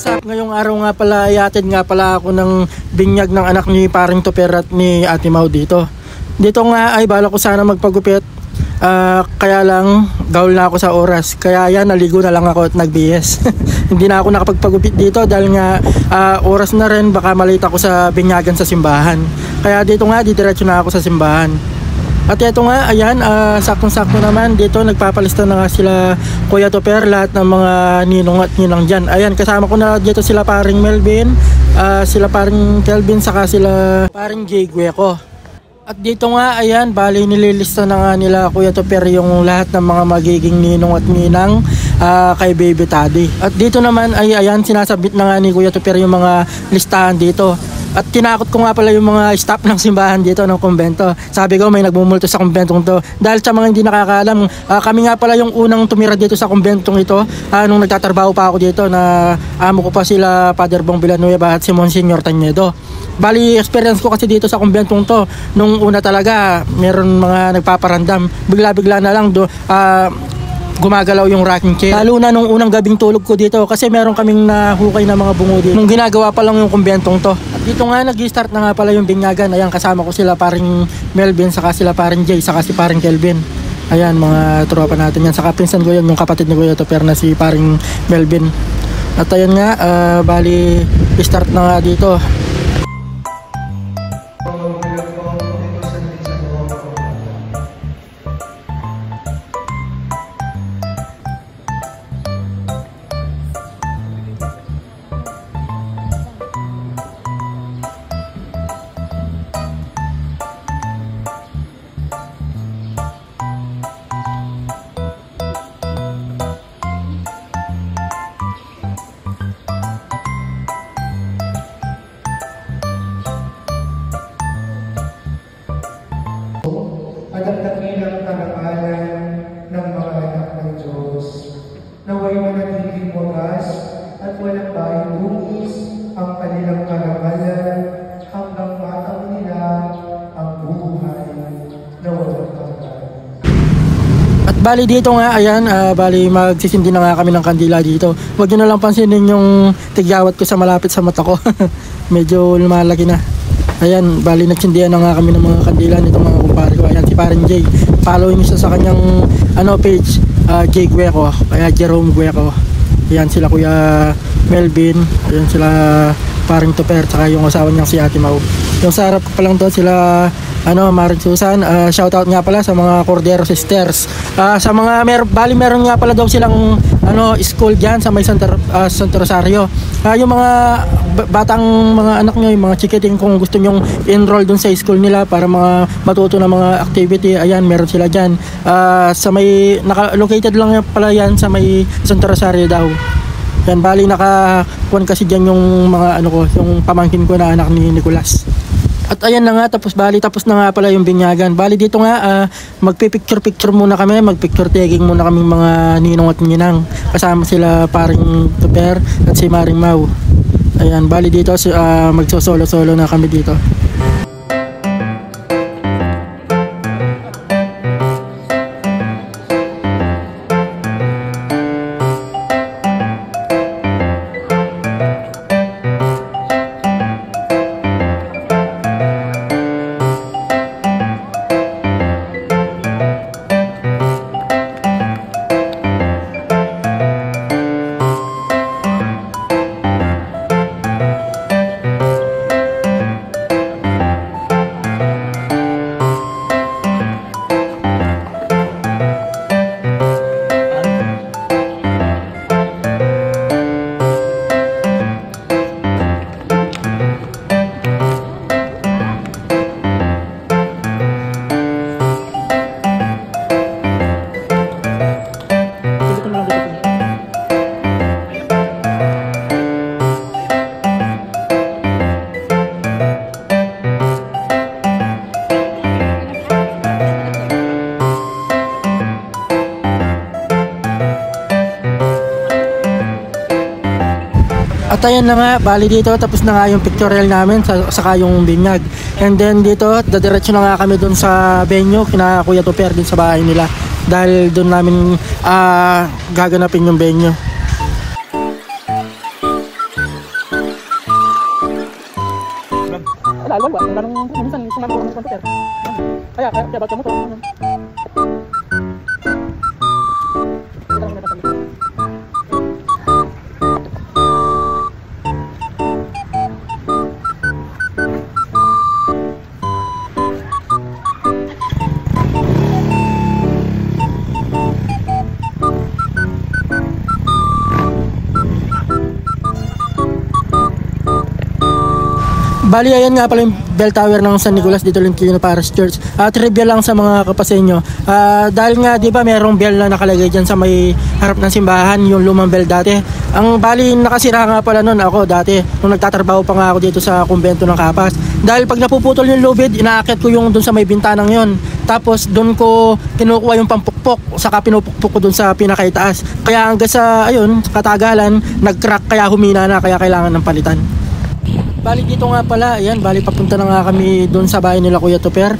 What's up? Ngayong araw nga pala, iatid nga pala ako ng binyag ng anak ni paring Toper at ni Ate Mau dito. Dito nga ay bala ko sana magpagupit. Kaya lang, gaul na ako sa oras. Kaya yan, naligo na lang ako at nag-BS. Hindi na ako nakapagpagupit dito dahil nga oras na rin, baka malate ako sa binyagan sa simbahan. Kaya dito nga, didiretso na ako sa simbahan. At ito nga, ayan, saktong-sakto naman dito, nagpapalista na nga sila Kuya Toper, lahat ng mga ninong at ninang dyan. Ayan, kasama ko na dito sila paring Melvin, sila paring Kelvin, saka sila paring Jay Gueco. At dito nga, ayan, bali nililista na nga nila Kuya Toper yung lahat ng mga magiging ninong at ninang kay Baby Taddy. At dito naman ay ayan, sinasabit na nga ni Kuya Toper yung mga listahan dito. At tinakot ko nga pala yung mga staff ng simbahan dito ng kumbento. Sabi ko may nagmumulto sa kumbentong to. Dahil sa mga hindi nakakaalam, kami nga pala yung unang tumira dito sa kumbentong ito. Nung nagtatrabaho pa ako dito, na amo ko pa sila Father Bong Villanueva at si Monsignor Tañedo. Bali, experience ko kasi dito sa kumbentong to. Nung una talaga, meron mga nagpaparandam. Bigla-bigla na lang gumagalaw yung rocking chair. Lalo na nung unang gabing tulog ko dito kasi meron kaming nahukay na mga bungo dito. Nung ginagawa pa lang yung kumbentong to. At dito nga nag-start na nga pala yung binyagan. Ayan, kasama ko sila paring Melvin, saka sila paring Jay, saka si paring Kelvin. Ayan, mga tropa natin yan. Saka pinsan ko yan, yung kapatid ni Kuya Toper na si paring Melvin. At ayan nga, bali start na nga dito. Adagdakin ang karangalan ng mga anak ng Diyos. Naway manatiling wagas at walang bahid-bungis ang kanilang karangalan hanggang matang nila ang buhay na walang hanggan. At bali dito nga, ayan, bali magsisindi na nga kami ng kandila dito. Huwag nyo na lang pansinin yung tigyawat ko sa malapit sa mata ko. Medyo lumalaki na. Ayan, bali nagsindihan na nga kami ng mga kandila nitong mga kumpare ko. Ayan, si paring Jay. Follow nyo siya sa kanyang page, Jay Gueco, kaya Jerome Gueco. Ayan, sila Kuya Melvin. Ayan, sila paring Toper, saka yung asawa niyang si Ate Mau. Yung sa harap ko pa lang to, sila Maring Susan. Shoutout nga pala sa mga Cordero Sisters. Sa mga meron nga pala daw silang school diyan sa may Santo Rosario. Yung mga batang mga anak nyo, yung mga chikiting, kung gusto nyong enroll dun sa school nila para mga matuto ng mga activity, ayan, meron sila diyan. Sa may located lang pala yan sa may Santo Rosario daw. Yan, bali nakakuan kasi diyan yung mga yung pamangkin ko na anak ni Nicolas. At ayan na nga, tapos na nga pala yung binyagan. Bali dito nga, magpipicture muna kami, magpicture tagging muna kami mga ninong at ninang. Kasama sila paring Toper at si Maring Mau. Ayan, bali dito, magsosolo-solo na kami dito. At ayan na nga, bali dito, tapos na nga yung pictorial namin, saka yung binyag. And then dito, dadiretso na nga kami dun sa venue, kina Kuya Toper din sa bahay nila. Dahil dun namin gaganapin yung venue. minsan sumama ko ng computer. Kaya ba't ka mo to? Bali, ayan nga pala yung bell tower ng San Nicolas dito lang Quirino Paris Church. Trivia lang sa mga kapasenyo. Dahil nga, di ba, merong bell na nakalagay dyan sa may harap ng simbahan, yung lumang bell dati. Ang bali, nakasira nga pala nun ako dati, nung nagtatrabaho pa nga ako dito sa kumbento ng Kapas. Dahil pag napuputol yung lubid, inaakit ko yung dun sa may bintanang yon. Tapos dun ko kinukuha yung pampukpok, saka pinupukpok ko dun sa pinakaitaas. Kaya hanggang sa, ayun, katagalan, nag-crack, kaya humina na, kaya kailangan ng palitan. Bali dito nga pala, ayan, bali papunta na nga kami doon sa bahay nila Kuya Toper,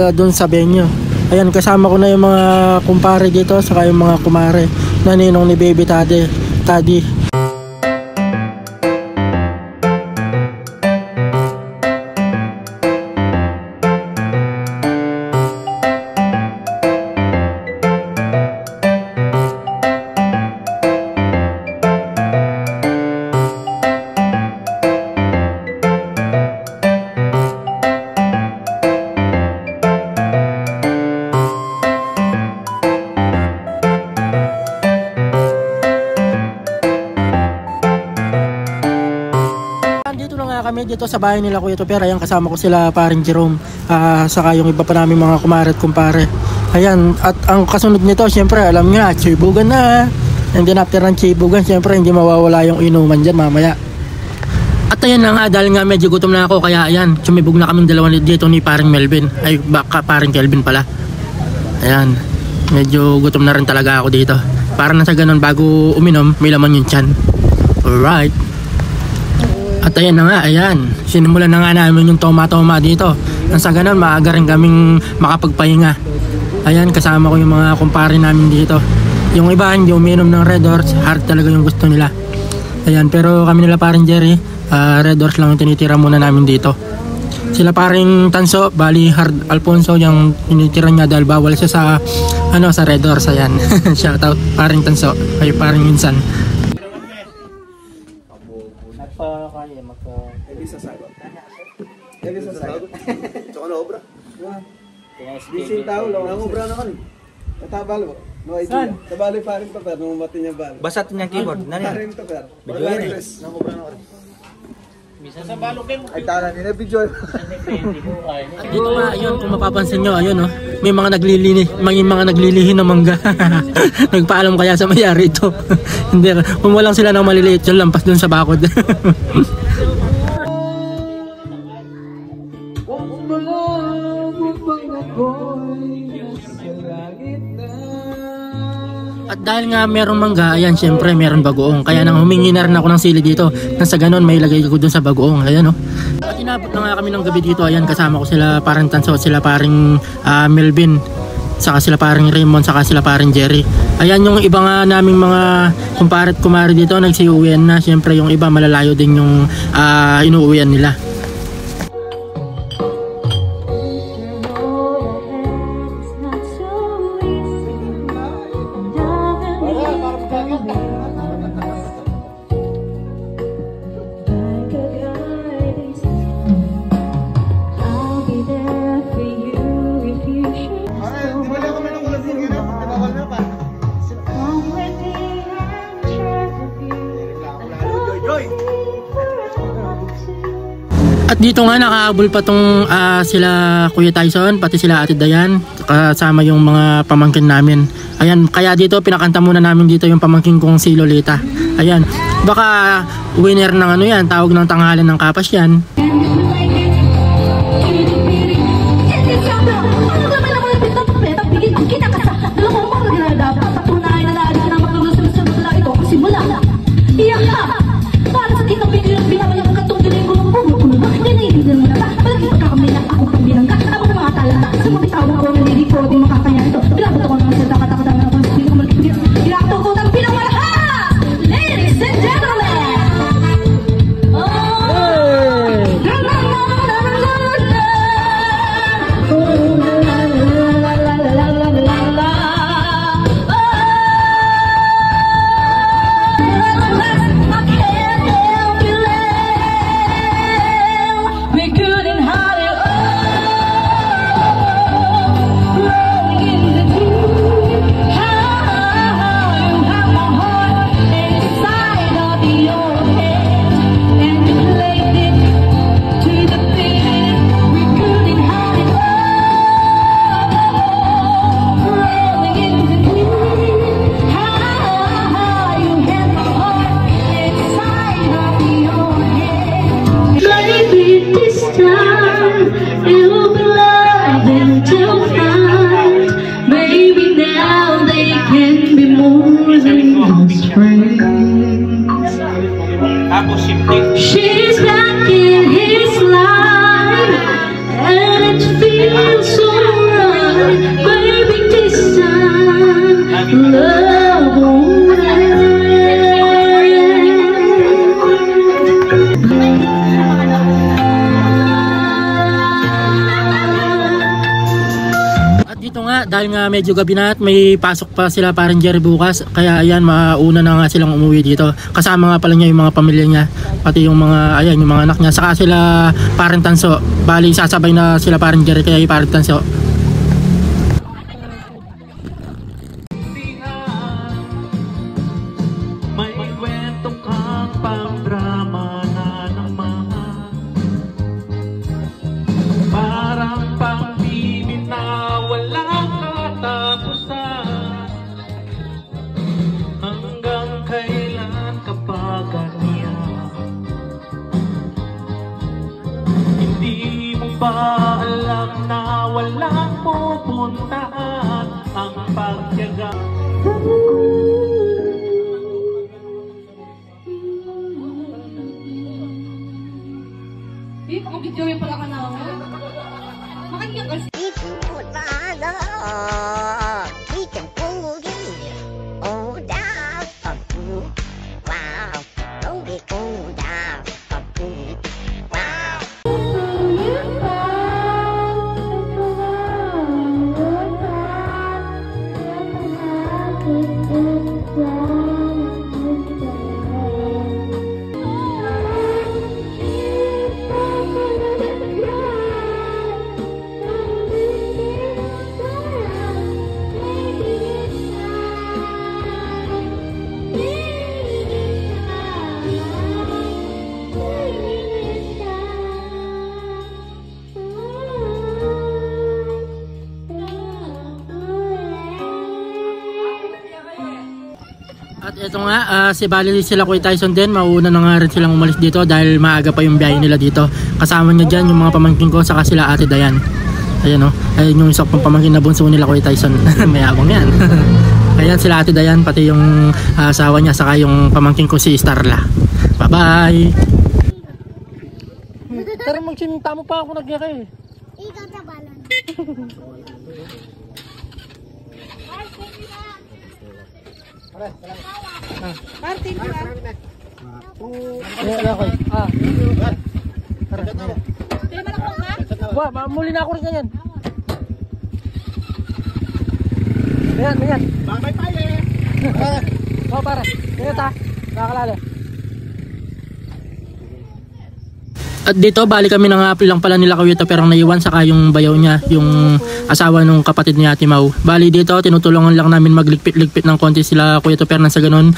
doon sa Benyo. Ayan, kasama ko na yung mga kumpare dito, saka yung mga kumare na ninong ni Baby Taddy. Kami dito sa bahay nila Kuya Toper, ayan, kasama ko sila paring Jerome, saka yung iba pa namin mga kumare at kumpare. Ayan, at ang kasunod nito, syempre alam nga, chibugan na. And then after ng chibugan, syempre hindi mawawala yung inuman dyan mamaya. At ayan na nga, dahil nga medyo gutom na ako, kaya ayan, sumibog na kaming dalawa dito ni paring Melvin, ay baka paring Kelvin pala. Ayan, medyo gutom na rin talaga ako dito. Para na sa ganun, bago uminom, may laman yung tiyan. Alright. At ayan na nga, ayan, sinimulan na nga namin yung toma-toma dito. Nang sa ganun, maaga rin kaming makapagpahinga. Ayan, kasama ko yung mga kumpare namin dito. Yung iba, hindi uminom ng Red Horse, hard talaga yung gusto nila. Ayan, pero kami nila paring Jerry, Red Horse lang yung tinitira muna namin dito. Sila paring Tanso, bali Hard Alfonso, yung tinitira niya dahil bawal siya sa, sa Red Horse. Ayan, shoutout paring Tanso, ay paring Minsan. Tsaka na obra. Bising tao lang. Ang obra na kan. Katabal mo. No idea. Tabali paring to pero nung mati niya bal. Basat niya keyboard. Nani? Paring to pero. Video yan eh. Nang obra na kan. Bisa sa balokin. Ay tala ni na video. At dito nga, ayun, kung mapapansin nyo, ayun, oh, may mga naglilihi ng mangga. Nagpaalam kaya sa mayari ito. Hindi, kumulang sila ng maliliit yung lampas dun sa bakod. At dahil nga meron mangga, ayan, syempre meron bagoong. Kaya nang humingi na rin ako ng sili dito. Nang sa ganun, may lagay ko dun sa bagoong. Ayan, oh. At inabot na nga kami ng gabi dito. Ayan, kasama ko sila paring Tanso, sila paring Melvin, saka sila paring Raymond, saka sila paring Jerry. Ayan, yung iba nga naming mga kumpare at kumare dito, nagsiuwian na. Syempre yung iba malalayo din yung inuuwian nila. At dito nga nakaabol pa tong sila Kuya Tyson, pati sila Ate Dayan, kasama yung mga pamangkin namin. Ayan, kaya dito pinakanta muna namin dito yung pamangkin kong si Lolita. Ayan, baka winner ng yan, tawag ng tanghalan ng Kapas yan. can be more than just friends. Tapos shifting. She's back in his life, and it feels so right. Baby, this time love won't end. At dito nga, dahil nga medyo gabi na at may pasok pa sila parang Jerry bukas, kaya ayan, mauna na nga silang umuwi dito. Kasama nga pala niya yung mga pamilya niya, pati yung mga, ayan, yung mga anak niya, saka sila parang Tanso. Bali, sasabay na sila parang Jerry, kaya yung parang Tanso. May kwento kang pang-drama na naman, parang pang-ibig na walang katapusan. Hanggang kailan ka pa ganyan? Hindi mo ba alam na walang pupuntahan ang pagtiyaga? Eh, makabidyo yung pala ka namin. Makanya kasi. At ito nga, si Bali sila Kuya Tyson din, mauna na nga rin silang umalis dito dahil maaga pa yung biyahe nila dito. Kasama niya dyan yung mga pamangkin ko, saka sila Ate Dayan. Ayan o, ayun yung isang pamangkin na bunso nila Kuya Tyson. Mayabang yan. Ayan sila Ate Dayan, pati yung asawa niya, saka yung pamangkin ko si Starla. Bye bye! Tara magsinta mo pa ako nagyakay. Ikaw na balan. Party ko lang. Ayan ako. Tara. Kaya malakong ka? Wah, muli na ako rin ganyan. Ayan. Bye-bye tayo. Oh, para. Ingat ha. Nakakalala. At dito, bali kami nang apil lang pala nila Kuya pero naiwan, saka yung bayaw niya, yung asawa nung kapatid ni Ate Mau. Bali dito, tinutulungan lang namin magligpit-ligpit ng konti sila Kuya pero nang sa ganun,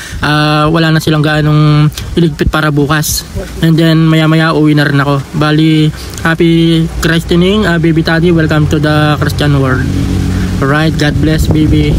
wala na silang ganong iligpit para bukas. And then, maya-maya uwi na rin ako. Bali, happy christening, baby daddy, welcome to the Christian world. Alright, God bless, baby.